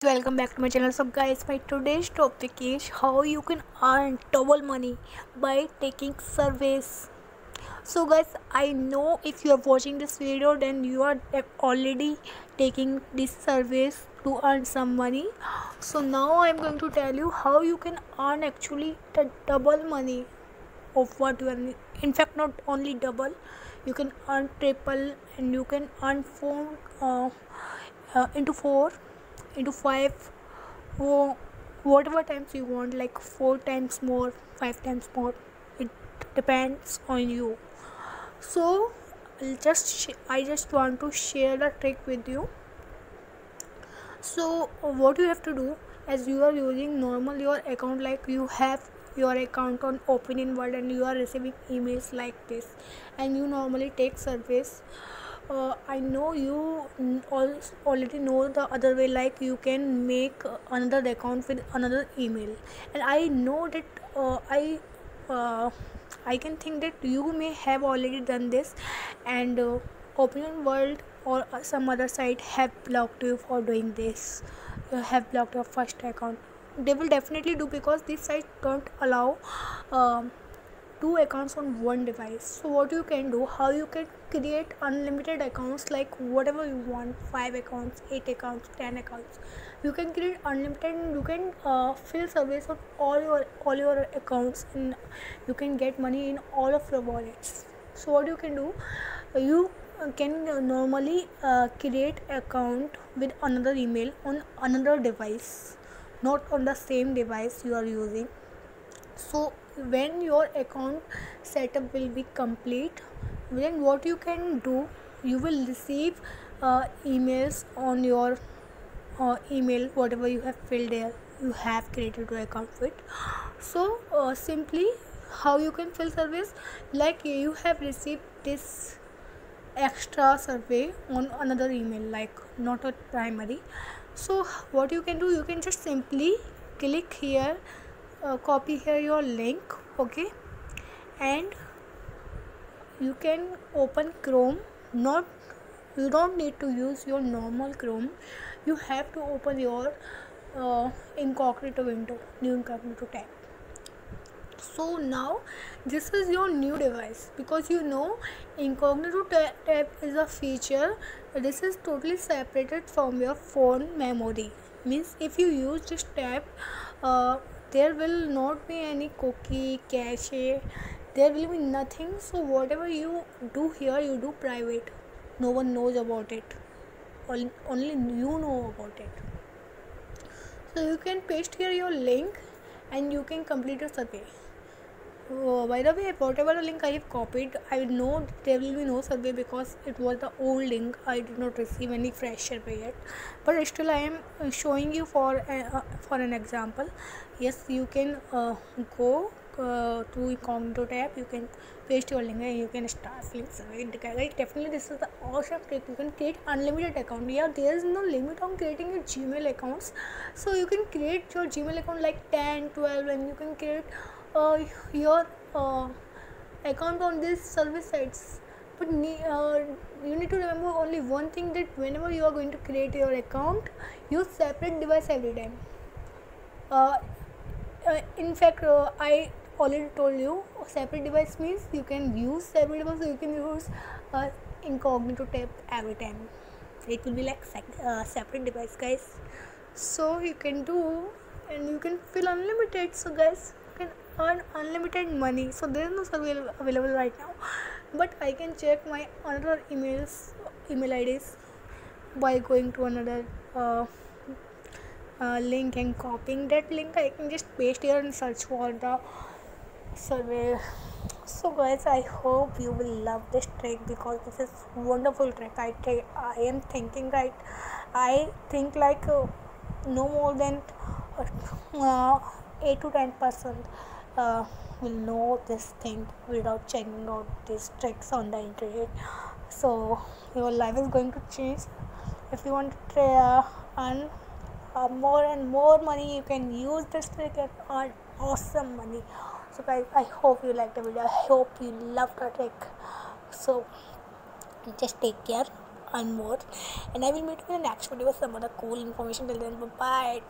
Welcome back to my channel. So guys, my today's topic is how you can earn double money by taking surveys. So guys, I know if you are watching this video, then you are already taking these surveys to earn some money. So now I'm going to tell you how you can earn actually the double money of what you are. In fact, not only double, you can earn triple, and you can earn into four, into five, or whatever times you want, like four times more, five times more. It depends on you. So I just want to share the trick with you. So what you have to do, as you are using normal your account, like you have your account on Opinion World and you are receiving emails like this, and you normally take surveys. I know you already know the other way, like you can make another account with another email, and I know that uh, I can think that you may have already done this, and Opinion World or some other site have blocked you for doing this. You have blocked your first account. They will definitely do, because these sites don't allow um, two accounts on one device. So what you can do, how you can create unlimited accounts, like whatever you want, 5 accounts, 8 accounts, 10 accounts. You can create unlimited, and you can fill surveys on all your accounts, and you can get money in all of your wallets. So what you can do, you can normally create account with another email on another device, not on the same device you are using. So when your account setup will be complete, then what you can do, you will receive emails on your email, whatever you have filled there, you have created your account with. So simply how you can fill surveys, like you have received this extra survey on another email, like not a primary. So what you can do, you can just simply click here, copy here your link, okay, and you can open Chrome. Not, you don't need to use your normal Chrome, you have to open your incognito window, new incognito tab. So now this is your new device, because you know incognito tab is a feature. This is totally separated from your phone memory. Means if you use this tab, there will not be any cookie, cache, there will be nothing. So whatever you do here, you do private, no one knows about it, only you know about it. So you can paste here your link, and you can complete your survey. By the way, whatever the link I have copied, I know there will be no survey, because it was the old link. I did not receive any fresh survey yet, but still I am showing you for an example. Yes, you can go to incognito tab, you can paste your link, and you can start filling survey. Right? Definitely this is the awesome trick. You can create unlimited account. Yeah, there is no limit on creating your Gmail accounts, so you can create your Gmail account like 10, 12, and you can create your account on these service sites. But you need to remember only one thing, that whenever you are going to create your account, use separate device every time. uh, in fact, I already told you, separate device means you can use separate device, so you can use incognito tab every time. It will be like separate device, guys. So you can do, and you can fill unlimited. So guys, you can earn unlimited money. So there is no survey available right now, but I can check my another email IDs by going to another link and copying that link. I can just paste here and search for the survey. So guys, I hope you will love this trick, because this is wonderful trick. I am thinking, right, I think like no more than 8 to 10% will know this thing without checking out these tricks on the internet. So your life is going to change. If you want to earn more and more money, you can use this trick and earn awesome money. So guys, I hope you liked the video, I hope you loved the trick. So just take care. and more. And I will meet you in the next video with some other cool information. Till then, bye bye.